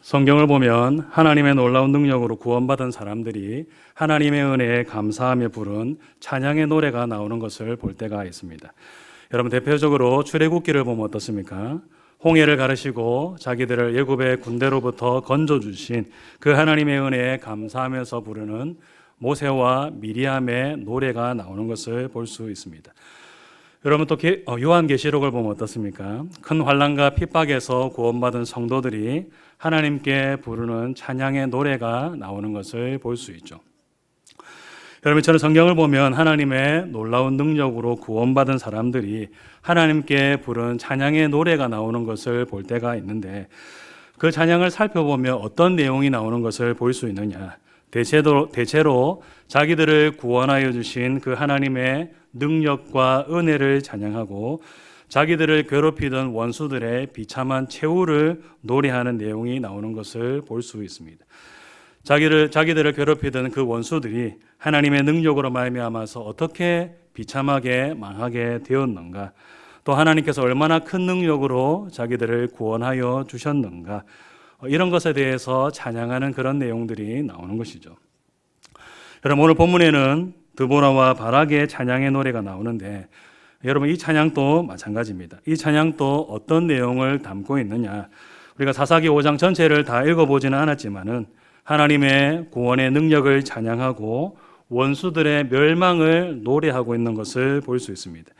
성경을 보면 하나님의 놀라운 능력으로 구원받은 사람들이 하나님의 은혜에 감사하며 부른 찬양의 노래가 나오는 것을 볼 때가 있습니다. 여러분, 대표적으로 출애굽기를 보면 어떻습니까? 홍해를 가르시고 자기들을 애굽의 군대로부터 건져주신 그 하나님의 은혜에 감사하면서 부르는 모세와 미리암의 노래가 나오는 것을 볼 수 있습니다. 여러분, 또 요한계시록을 보면 어떻습니까? 큰 환난과 핍박에서 구원받은 성도들이 하나님께 부르는 찬양의 노래가 나오는 것을 볼 수 있죠. 여러분, 저는 성경을 보면 하나님의 놀라운 능력으로 구원받은 사람들이 하나님께 부른 찬양의 노래가 나오는 것을 볼 때가 있는데, 그 찬양을 살펴보면 어떤 내용이 나오는 것을 볼 수 있느냐? 대체로 자기들을 구원하여 주신 그 하나님의 능력과 은혜를 찬양하고 자기들을 괴롭히던 원수들의 비참한 최후를 노래하는 내용이 나오는 것을 볼 수 있습니다. 자기들을 괴롭히던 그 원수들이 하나님의 능력으로 말미암아서 어떻게 비참하게 망하게 되었는가, 또 하나님께서 얼마나 큰 능력으로 자기들을 구원하여 주셨는가, 이런 것에 대해서 찬양하는 그런 내용들이 나오는 것이죠. 여러분, 오늘 본문에는 드보라와 바락의 찬양의 노래가 나오는데, 여러분, 이 찬양도 마찬가지입니다. 이 찬양도 어떤 내용을 담고 있느냐, 우리가 사사기 5장 전체를 다 읽어보지는 않았지만은 하나님의 구원의 능력을 찬양하고 원수들의 멸망을 노래하고 있는 것을 볼 수 있습니다.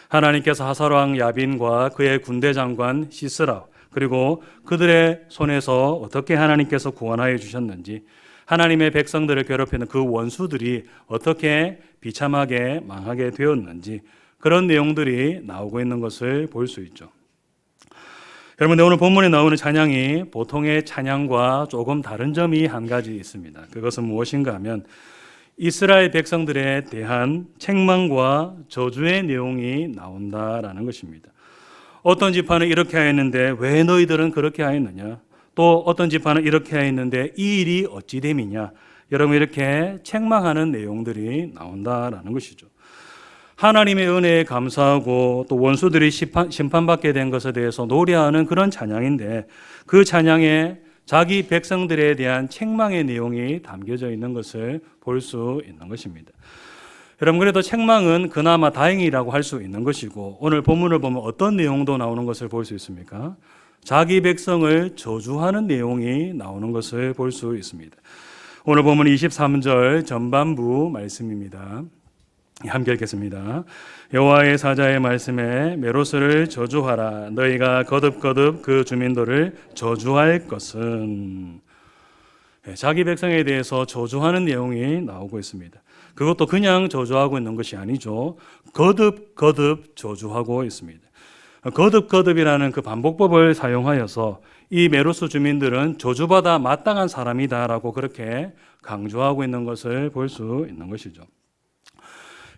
하나님께서 하사로왕 야빈과 그의 군대 장관 시스라, 그리고 그들의 손에서 어떻게 하나님께서 구원하여 주셨는지, 하나님의 백성들을 괴롭히는 그 원수들이 어떻게 비참하게 망하게 되었는지, 그런 내용들이 나오고 있는 것을 볼 수 있죠. 여러분, 오늘 본문에 나오는 찬양이 보통의 찬양과 조금 다른 점이 한 가지 있습니다. 그것은 무엇인가 하면 이스라엘 백성들에 대한 책망과 저주의 내용이 나온다라는 것입니다. 어떤 지파는 이렇게 하였는데 왜 너희들은 그렇게 하였느냐? 또 어떤 지파는 이렇게 하였는데 이 일이 어찌 됨이냐? 여러분, 이렇게 책망하는 내용들이 나온다라는 것이죠. 하나님의 은혜에 감사하고 또 원수들이 심판받게 된 것에 대해서 노래하는 그런 찬양인데, 그 찬양에 자기 백성들에 대한 책망의 내용이 담겨져 있는 것을 볼 수 있는 것입니다. 여러분, 그래도 책망은 그나마 다행이라고 할 수 있는 것이고, 오늘 본문을 보면 어떤 내용도 나오는 것을 볼 수 있습니까? 자기 백성을 저주하는 내용이 나오는 것을 볼 수 있습니다. 오늘 본문 23절 전반부 말씀입니다. 함께 읽겠습니다. 여호와의 사자의 말씀에 메로스를 저주하라. 너희가 거듭거듭 그 주민들을 저주할 것은. 자기 백성에 대해서 저주하는 내용이 나오고 있습니다. 그것도 그냥 저주하고 있는 것이 아니죠. 거듭거듭 저주하고 있습니다. 거듭거듭이라는 그 반복법을 사용하여서 이 메로스 주민들은 저주받아 마땅한 사람이다라고 그렇게 강조하고 있는 것을 볼 수 있는 것이죠.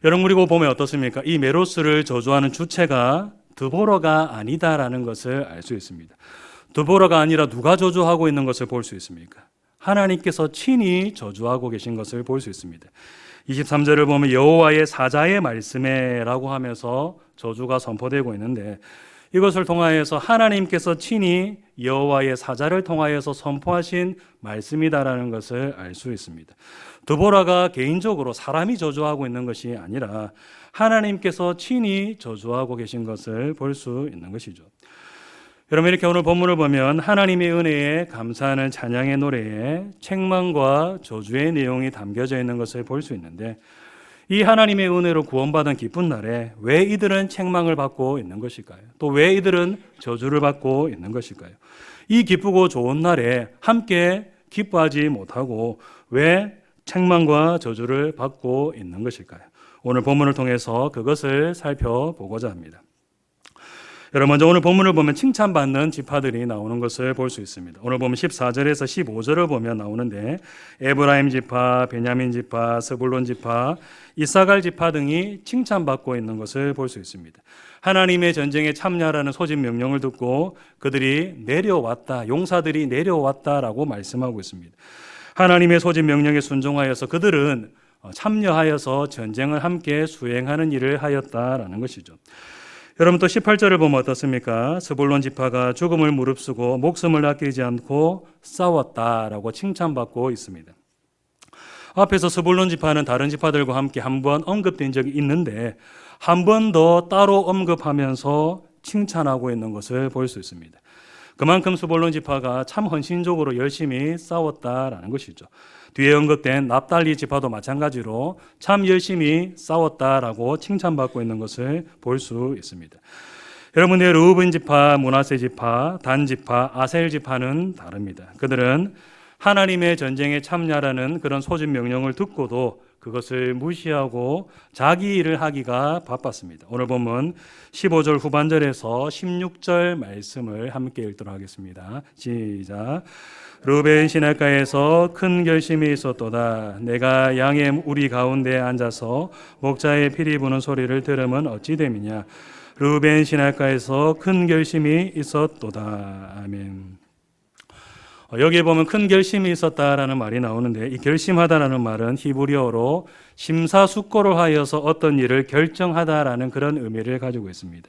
여러분, 그리고 보면 어떻습니까? 이 메로스를 저주하는 주체가 드보라가 아니다라는 것을 알 수 있습니다. 드보라가 아니라 누가 저주하고 있는 것을 볼 수 있습니까? 하나님께서 친히 저주하고 계신 것을 볼 수 있습니다. 23절을 보면 여호와의 사자의 말씀에 라고 하면서 저주가 선포되고 있는데, 이것을 통하여서 하나님께서 친히 여호와의 사자를 통하여서 선포하신 말씀이다라는 것을 알 수 있습니다. 드보라가 개인적으로 사람이 저주하고 있는 것이 아니라 하나님께서 친히 저주하고 계신 것을 볼 수 있는 것이죠. 여러분, 이렇게 오늘 본문을 보면 하나님의 은혜에 감사하는 찬양의 노래에 책망과 저주의 내용이 담겨져 있는 것을 볼 수 있는데, 이 하나님의 은혜로 구원받은 기쁜 날에 왜 이들은 책망을 받고 있는 것일까요? 또 왜 이들은 저주를 받고 있는 것일까요? 이 기쁘고 좋은 날에 함께 기뻐하지 못하고 왜 책망과 저주를 받고 있는 것일까요? 오늘 본문을 통해서 그것을 살펴보고자 합니다. 여러분, 먼저 오늘 본문을 보면 칭찬받는 지파들이 나오는 것을 볼 수 있습니다. 오늘 보면 14절에서 15절을 보면 나오는데, 에브라임 지파, 베냐민 지파, 스불론 지파, 이사갈 지파 등이 칭찬받고 있는 것을 볼 수 있습니다. 하나님의 전쟁에 참여하라는 소집 명령을 듣고 그들이 내려왔다, 용사들이 내려왔다라고 말씀하고 있습니다. 하나님의 소집 명령에 순종하여서 그들은 참여하여서 전쟁을 함께 수행하는 일을 하였다라는 것이죠. 여러분 또 18절을 보면 어떻습니까? 스불론 지파가 죽음을 무릅쓰고 목숨을 아끼지 않고 싸웠다라고 칭찬받고 있습니다. 앞에서 스불론 지파는 다른 지파들과 함께 한번 언급된 적이 있는데 한 번 더 따로 언급하면서 칭찬하고 있는 것을 볼 수 있습니다. 그만큼 스불론 지파가 참 헌신적으로 열심히 싸웠다라는 것이죠. 뒤에 언급된 납달리 지파도 마찬가지로 참 열심히 싸웠다라고 칭찬받고 있는 것을 볼 수 있습니다. 여러분의 르우븐 지파, 므낫세 지파, 단 지파, 아셀 지파는 다릅니다. 그들은 하나님의 전쟁에 참여하라는 그런 소집 명령을 듣고도 그것을 무시하고 자기 일을 하기가 바빴습니다. 오늘 본문 15절 후반절에서 16절 말씀을 함께 읽도록 하겠습니다. 시작. 르우벤 시냇가에서 큰 결심이 있었도다. 내가 양의 우리 가운데 앉아서 목자의 피리 부는 소리를 들으면 어찌 됨이냐. 르우벤 시냇가에서 큰 결심이 있었도다. 아멘. 여기에 보면 큰 결심이 있었다라는 말이 나오는데 이 결심하다라는 말은 히브리어로 심사숙고를 하여서 어떤 일을 결정하다라는 그런 의미를 가지고 있습니다.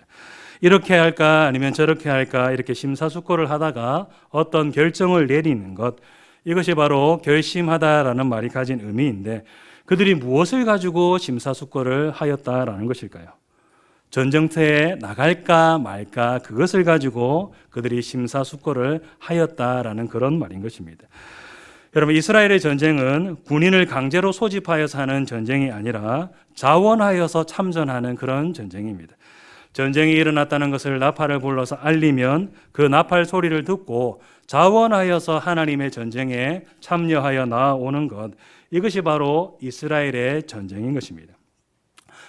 이렇게 할까 아니면 저렇게 할까 이렇게 심사숙고를 하다가 어떤 결정을 내리는 것, 이것이 바로 결심하다라는 말이 가진 의미인데 그들이 무엇을 가지고 심사숙고를 하였다라는 것일까요? 전쟁터에 나갈까 말까 그것을 가지고 그들이 심사숙고를 하였다라는 그런 말인 것입니다. 여러분, 이스라엘의 전쟁은 군인을 강제로 소집하여서 하는 전쟁이 아니라 자원하여서 참전하는 그런 전쟁입니다. 전쟁이 일어났다는 것을 나팔을 불러서 알리면 그 나팔 소리를 듣고 자원하여서 하나님의 전쟁에 참여하여 나오는 것, 이것이 바로 이스라엘의 전쟁인 것입니다.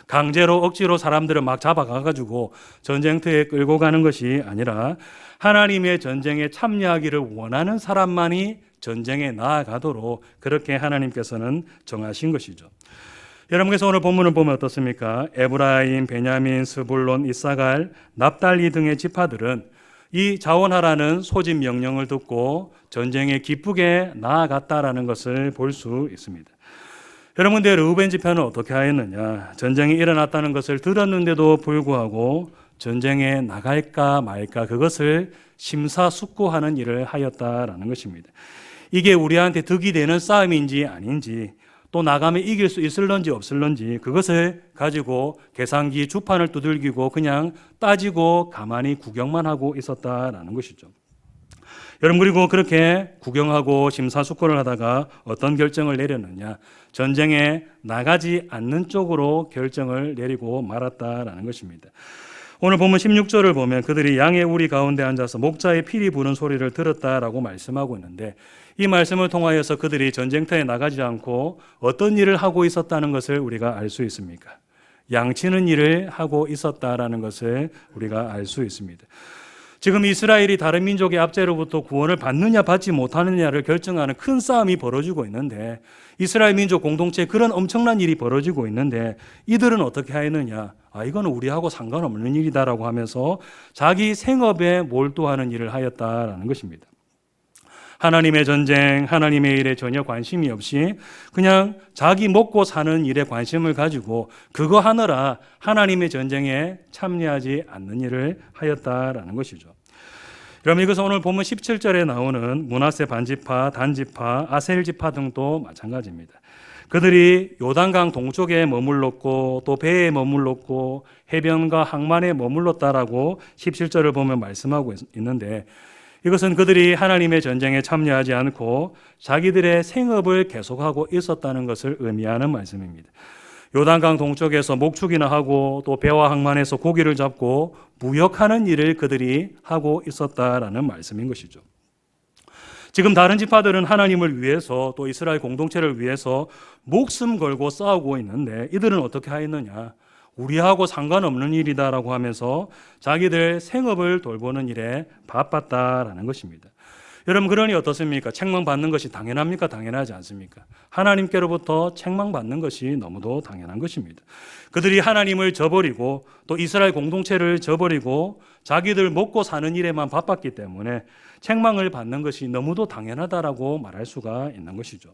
강제로 억지로 사람들을 막 잡아가가지고 전쟁터에 끌고 가는 것이 아니라 하나님의 전쟁에 참여하기를 원하는 사람만이 전쟁에 나아가도록 그렇게 하나님께서는 정하신 것이죠. 여러분께서 오늘 본문을 보면 어떻습니까? 에브라임, 베냐민, 스불론, 이사갈, 납달리 등의 지파들은 이 자원하라는 소집 명령을 듣고 전쟁에 기쁘게 나아갔다라는 것을 볼 수 있습니다. 여러분들 르우벤 지파는 어떻게 하였느냐? 전쟁이 일어났다는 것을 들었는데도 불구하고 전쟁에 나갈까 말까 그것을 심사숙고하는 일을 하였다라는 것입니다. 이게 우리한테 득이 되는 싸움인지 아닌지, 또 나가면 이길 수 있을런지 없을런지 그것을 가지고 계산기 주판을 두들기고 그냥 따지고 가만히 구경만 하고 있었다라는 것이죠. 여러분, 그리고 그렇게 구경하고 심사숙고를 하다가 어떤 결정을 내렸느냐? 전쟁에 나가지 않는 쪽으로 결정을 내리고 말았다라는 것입니다. 오늘 보면 16절을 보면 그들이 양의 우리 가운데 앉아서 목자의 피리 부는 소리를 들었다라고 말씀하고 있는데 이 말씀을 통하여서 그들이 전쟁터에 나가지 않고 어떤 일을 하고 있었다는 것을 우리가 알 수 있습니까? 양치는 일을 하고 있었다라는 것을 우리가 알 수 있습니다. 지금 이스라엘이 다른 민족의 압제로부터 구원을 받느냐 받지 못하느냐를 결정하는 큰 싸움이 벌어지고 있는데 이스라엘 민족 공동체에 그런 엄청난 일이 벌어지고 있는데 이들은 어떻게 하였느냐? 이거는 우리하고 상관없는 일이다라고 하면서 자기 생업에 몰두하는 일을 하였다라는 것입니다. 하나님의 전쟁, 하나님의 일에 전혀 관심이 없이 그냥 자기 먹고 사는 일에 관심을 가지고 그거 하느라 하나님의 전쟁에 참여하지 않는 일을 하였다라는 것이죠. 여러분, 이것은 오늘 보면 17절에 나오는 므낫세 반지파, 단지파, 아셀 지파 등도 마찬가지입니다. 그들이 요단강 동쪽에 머물렀고 또 배에 머물렀고 해변과 항만에 머물렀다라고 17절을 보면 말씀하고 있는데 이것은 그들이 하나님의 전쟁에 참여하지 않고 자기들의 생업을 계속하고 있었다는 것을 의미하는 말씀입니다. 요단강 동쪽에서 목축이나 하고 또 배와 항만에서 고기를 잡고 무역하는 일을 그들이 하고 있었다라는 말씀인 것이죠. 지금 다른 지파들은 하나님을 위해서 또 이스라엘 공동체를 위해서 목숨 걸고 싸우고 있는데 이들은 어떻게 하였느냐? 우리하고 상관없는 일이다라고 하면서 자기들 생업을 돌보는 일에 바빴다라는 것입니다. 여러분, 그러니 어떻습니까? 책망받는 것이 당연합니까? 당연하지 않습니까? 하나님께로부터 책망받는 것이 너무도 당연한 것입니다. 그들이 하나님을 저버리고 또 이스라엘 공동체를 저버리고 자기들 먹고 사는 일에만 바빴기 때문에 책망을 받는 것이 너무도 당연하다라고 말할 수가 있는 것이죠.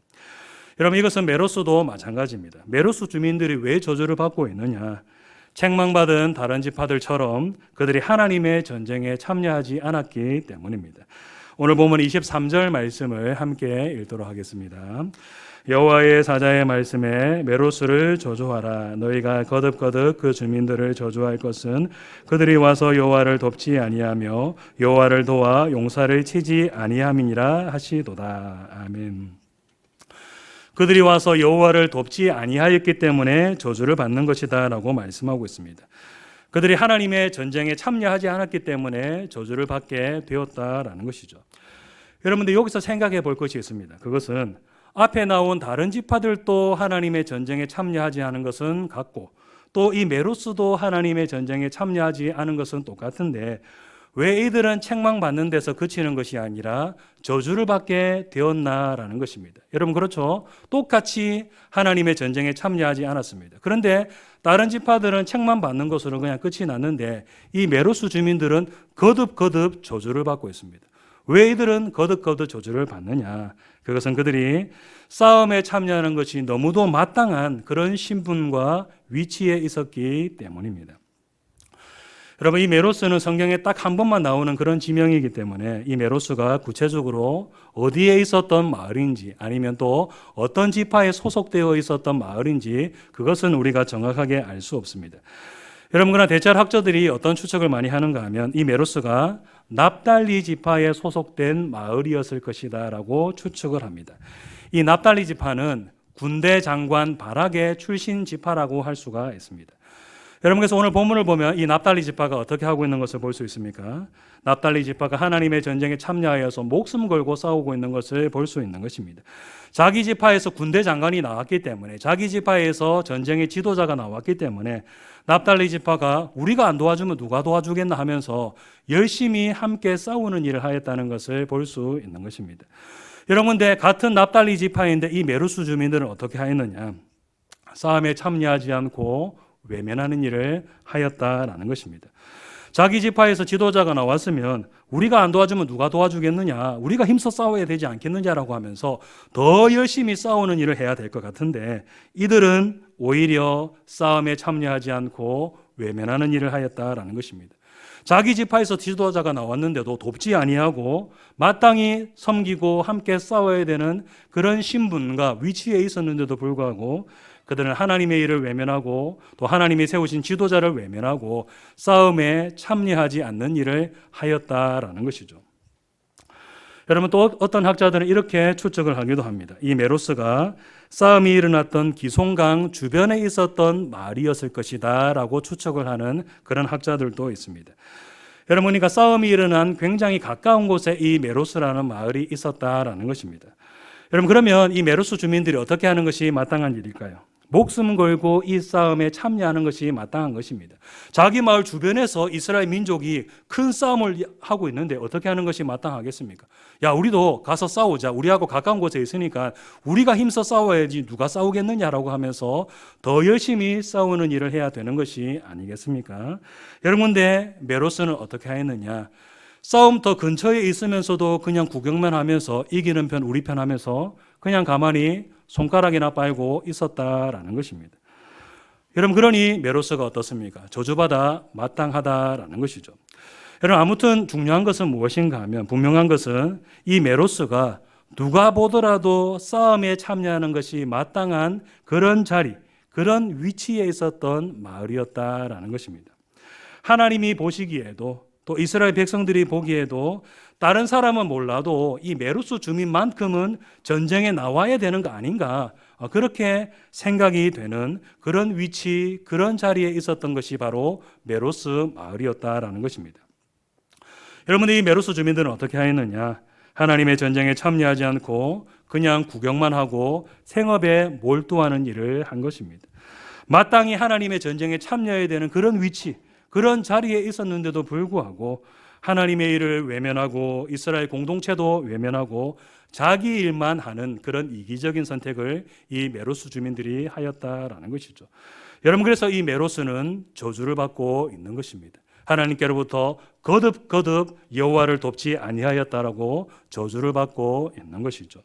여러분, 이것은 메로스도 마찬가지입니다. 메로스 주민들이 왜 저주를 받고 있느냐? 책망받은 다른 지파들처럼 그들이 하나님의 전쟁에 참여하지 않았기 때문입니다. 오늘 보면 23절 말씀을 함께 읽도록 하겠습니다. 여호와의 사자의 말씀에 메로스를 저주하라. 너희가 거듭거듭 그 주민들을 저주할 것은 그들이 와서 여호와를 돕지 아니하며 여호와를 도와 용사를 치지 아니함이니라 하시도다. 아멘. 그들이 와서 여호와를 돕지 아니하였기 때문에 저주를 받는 것이다 라고 말씀하고 있습니다. 그들이 하나님의 전쟁에 참여하지 않았기 때문에 저주를 받게 되었다라는 것이죠. 여러분들 여기서 생각해 볼 것이 있습니다. 그것은 앞에 나온 다른 지파들도 하나님의 전쟁에 참여하지 않은 것은 같고 또 이 메로스도 하나님의 전쟁에 참여하지 않은 것은 똑같은데 왜 이들은 책망받는 데서 그치는 것이 아니라 저주를 받게 되었나라는 것입니다. 여러분 그렇죠? 똑같이 하나님의 전쟁에 참여하지 않았습니다. 그런데 다른 지파들은 책망받는 것으로 그냥 끝이 났는데 이 메로스 주민들은 거듭거듭 저주를 받고 있습니다. 왜 이들은 거듭거듭 저주를 받느냐? 그것은 그들이 싸움에 참여하는 것이 너무도 마땅한 그런 신분과 위치에 있었기 때문입니다. 여러분 이 메로스는 성경에 딱 한 번만 나오는 그런 지명이기 때문에 이 메로스가 구체적으로 어디에 있었던 마을인지 아니면 또 어떤 지파에 소속되어 있었던 마을인지 그것은 우리가 정확하게 알 수 없습니다. 여러분 그러나 대체로 학자들이 어떤 추측을 많이 하는가 하면 이 메로스가 납달리 지파에 소속된 마을이었을 것이다 라고 추측을 합니다. 이 납달리 지파는 군대 장관 바락의 출신 지파라고 할 수가 있습니다. 여러분 그래서 오늘 본문을 보면 이 납달리 지파가 어떻게 하고 있는 것을 볼 수 있습니까? 납달리 지파가 하나님의 전쟁에 참여하여서 목숨 걸고 싸우고 있는 것을 볼 수 있는 것입니다. 자기 지파에서 군대 장관이 나왔기 때문에 자기 지파에서 전쟁의 지도자가 나왔기 때문에 납달리 지파가 우리가 안 도와주면 누가 도와주겠나 하면서 열심히 함께 싸우는 일을 하였다는 것을 볼 수 있는 것입니다. 여러분 근데 같은 납달리 지파인데 이 메로스 주민들은 어떻게 하였느냐? 싸움에 참여하지 않고 외면하는 일을 하였다라는 것입니다. 자기 지파에서 지도자가 나왔으면 우리가 안 도와주면 누가 도와주겠느냐, 우리가 힘써 싸워야 되지 않겠느냐라고 하면서 더 열심히 싸우는 일을 해야 될 것 같은데 이들은 오히려 싸움에 참여하지 않고 외면하는 일을 하였다라는 것입니다. 자기 지파에서 지도자가 나왔는데도 돕지 아니하고 마땅히 섬기고 함께 싸워야 되는 그런 신분과 위치에 있었는데도 불구하고 그들은 하나님의 일을 외면하고 또 하나님이 세우신 지도자를 외면하고 싸움에 참여하지 않는 일을 하였다라는 것이죠. 여러분 또 어떤 학자들은 이렇게 추측을 하기도 합니다. 이 메로스가 싸움이 일어났던 기송강 주변에 있었던 마을이었을 것이다 라고 추측을 하는 그런 학자들도 있습니다. 여러분 그러니까 싸움이 일어난 굉장히 가까운 곳에 이 메로스라는 마을이 있었다라는 것입니다. 여러분 그러면 이 메로스 주민들이 어떻게 하는 것이 마땅한 일일까요? 목숨 걸고 이 싸움에 참여하는 것이 마땅한 것입니다. 자기 마을 주변에서 이스라엘 민족이 큰 싸움을 하고 있는데 어떻게 하는 것이 마땅하겠습니까? 야, 우리도 가서 싸우자. 우리하고 가까운 곳에 있으니까 우리가 힘써 싸워야지 누가 싸우겠느냐라고 하면서 더 열심히 싸우는 일을 해야 되는 것이 아니겠습니까? 여러분, 근데 메로스는 어떻게 했느냐? 싸움 더 근처에 있으면서도 그냥 구경만 하면서 이기는 편 우리 편 하면서 그냥 가만히 손가락이나 빨고 있었다라는 것입니다. 여러분 그러니 메로스가 어떻습니까? 저주받아 마땅하다라는 것이죠. 여러분 아무튼 중요한 것은 무엇인가 하면 분명한 것은 이 메로스가 누가 보더라도 싸움에 참여하는 것이 마땅한 그런 자리, 그런 위치에 있었던 마을이었다라는 것입니다. 하나님이 보시기에도 또 이스라엘 백성들이 보기에도 다른 사람은 몰라도 이 메로스 주민만큼은 전쟁에 나와야 되는 거 아닌가 그렇게 생각이 되는 그런 위치, 그런 자리에 있었던 것이 바로 메로스 마을이었다라는 것입니다. 여러분 이 메로스 주민들은 어떻게 하였느냐? 하나님의 전쟁에 참여하지 않고 그냥 구경만 하고 생업에 몰두하는 일을 한 것입니다. 마땅히 하나님의 전쟁에 참여해야 되는 그런 위치, 그런 자리에 있었는데도 불구하고 하나님의 일을 외면하고 이스라엘 공동체도 외면하고 자기 일만 하는 그런 이기적인 선택을 이 메로스 주민들이 하였다라는 것이죠. 여러분 그래서 이 메로스는 저주를 받고 있는 것입니다. 하나님께로부터 거듭거듭 여호와를 돕지 아니하였다라고 저주를 받고 있는 것이죠.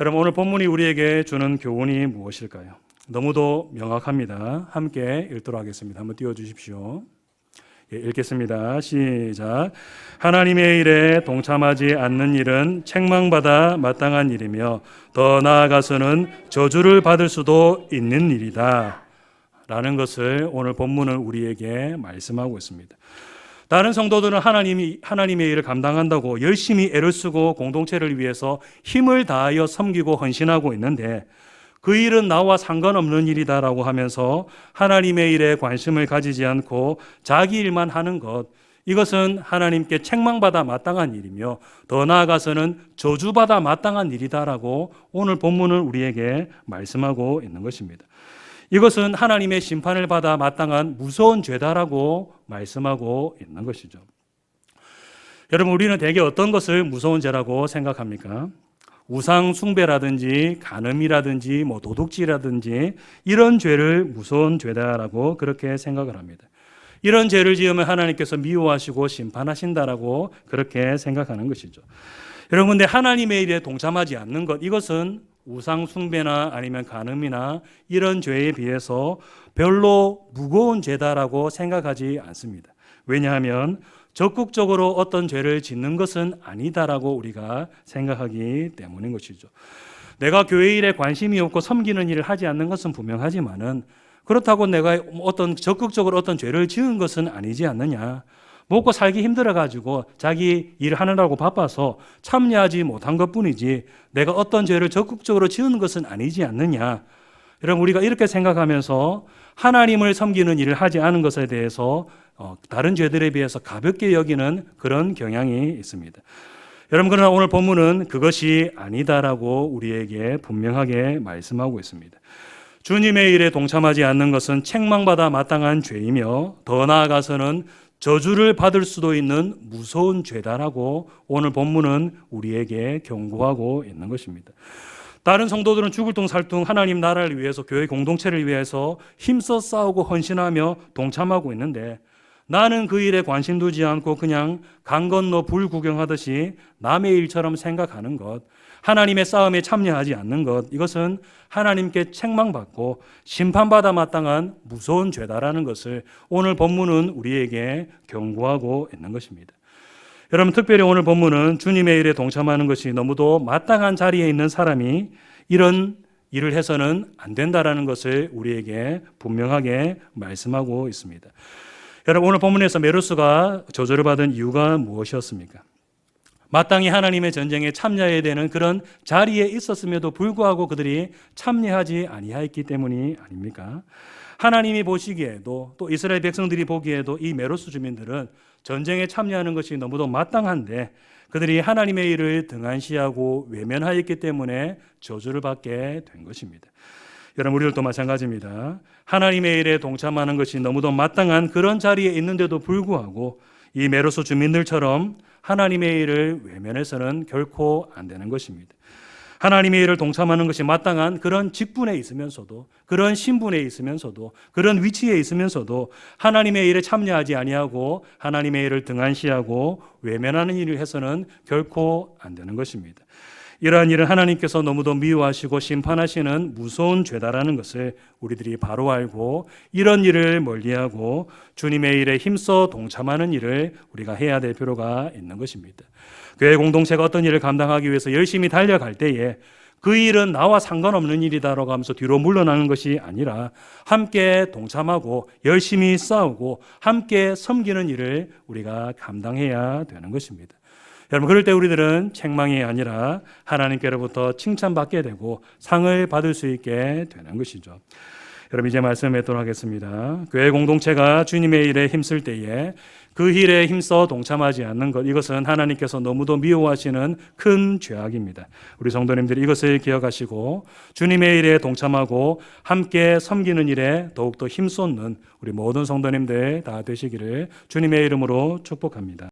여러분 오늘 본문이 우리에게 주는 교훈이 무엇일까요? 너무도 명확합니다. 함께 읽도록 하겠습니다. 한번 띄워주십시오. 예, 읽겠습니다. 시작. 하나님의 일에 동참하지 않는 일은 책망받아 마땅한 일이며 더 나아가서는 저주를 받을 수도 있는 일이다 라는 것을 오늘 본문은 우리에게 말씀하고 있습니다. 다른 성도들은 하나님의 일을 감당한다고 열심히 애를 쓰고 공동체를 위해서 힘을 다하여 섬기고 헌신하고 있는데 그 일은 나와 상관없는 일이다라고 하면서 하나님의 일에 관심을 가지지 않고 자기 일만 하는 것, 이것은 하나님께 책망받아 마땅한 일이며 더 나아가서는 저주받아 마땅한 일이다라고 오늘 본문은 우리에게 말씀하고 있는 것입니다. 이것은 하나님의 심판을 받아 마땅한 무서운 죄다라고 말씀하고 있는 것이죠. 여러분, 우리는 대개 어떤 것을 무서운 죄라고 생각합니까? 우상 숭배라든지 간음이라든지 도둑질이라든지 이런 죄를 무서운 죄다라고 그렇게 생각을 합니다. 이런 죄를 지으면 하나님께서 미워하시고 심판하신다라고 그렇게 생각하는 것이죠. 여러분, 근데 하나님의 일에 동참하지 않는 것, 이것은 우상 숭배나 아니면 간음이나 이런 죄에 비해서 별로 무거운 죄다라고 생각하지 않습니다. 왜냐하면 적극적으로 어떤 죄를 짓는 것은 아니다라고 우리가 생각하기 때문인 것이죠. 내가 교회 일에 관심이 없고 섬기는 일을 하지 않는 것은 분명하지만은 그렇다고 내가 적극적으로 어떤 죄를 지은 것은 아니지 않느냐. 먹고 살기 힘들어가지고 자기 일을 하느라고 바빠서 참여하지 못한 것뿐이지 내가 어떤 죄를 적극적으로 지은 것은 아니지 않느냐. 여러분, 우리가 이렇게 생각하면서 하나님을 섬기는 일을 하지 않은 것에 대해서 다른 죄들에 비해서 가볍게 여기는 그런 경향이 있습니다. 여러분, 그러나 오늘 본문은 그것이 아니다라고 우리에게 분명하게 말씀하고 있습니다. 주님의 일에 동참하지 않는 것은 책망받아 마땅한 죄이며 더 나아가서는 저주를 받을 수도 있는 무서운 죄다라고 오늘 본문은 우리에게 경고하고 있는 것입니다. 다른 성도들은 죽을 둥 살 둥 하나님 나라를 위해서 교회 공동체를 위해서 힘써 싸우고 헌신하며 동참하고 있는데 나는 그 일에 관심 두지 않고 그냥 강 건너 불 구경하듯이 남의 일처럼 생각하는 것, 하나님의 싸움에 참여하지 않는 것, 이것은 하나님께 책망받고 심판받아 마땅한 무서운 죄다라는 것을 오늘 본문은 우리에게 경고하고 있는 것입니다. 여러분, 특별히 오늘 본문은 주님의 일에 동참하는 것이 너무도 마땅한 자리에 있는 사람이 이런 일을 해서는 안 된다라는 것을 우리에게 분명하게 말씀하고 있습니다. 여러분, 오늘 본문에서 메로스가 저주를 받은 이유가 무엇이었습니까? 마땅히 하나님의 전쟁에 참여해야 되는 그런 자리에 있었음에도 불구하고 그들이 참여하지 아니하였기 때문이 아닙니까? 하나님이 보시기에도 또 이스라엘 백성들이 보기에도 이 메로스 주민들은 전쟁에 참여하는 것이 너무도 마땅한데 그들이 하나님의 일을 등한시하고 외면하였기 때문에 저주를 받게 된 것입니다. 여러분, 우리들도 마찬가지입니다. 하나님의 일에 동참하는 것이 너무도 마땅한 그런 자리에 있는데도 불구하고 이 메로스 주민들처럼 하나님의 일을 외면해서는 결코 안 되는 것입니다. 하나님의 일을 동참하는 것이 마땅한 그런 직분에 있으면서도, 그런 신분에 있으면서도, 그런 위치에 있으면서도 하나님의 일에 참여하지 아니하고 하나님의 일을 등한시하고 외면하는 일을 해서는 결코 안 되는 것입니다. 이러한 일은 하나님께서 너무도 미워하시고 심판하시는 무서운 죄다라는 것을 우리들이 바로 알고 이런 일을 멀리하고 주님의 일에 힘써 동참하는 일을 우리가 해야 될 필요가 있는 것입니다. 교회 공동체가 어떤 일을 감당하기 위해서 열심히 달려갈 때에 그 일은 나와 상관없는 일이다라고 하면서 뒤로 물러나는 것이 아니라 함께 동참하고 열심히 싸우고 함께 섬기는 일을 우리가 감당해야 되는 것입니다. 여러분, 그럴 때 우리들은 책망이 아니라 하나님께로부터 칭찬받게 되고 상을 받을 수 있게 되는 것이죠. 여러분, 이제 말씀 맺도록 하겠습니다. 교회 공동체가 주님의 일에 힘쓸 때에 그 일에 힘써 동참하지 않는 것, 이것은 하나님께서 너무도 미워하시는 큰 죄악입니다. 우리 성도님들이 이것을 기억하시고 주님의 일에 동참하고 함께 섬기는 일에 더욱더 힘쏟는 우리 모든 성도님들 다 되시기를 주님의 이름으로 축복합니다.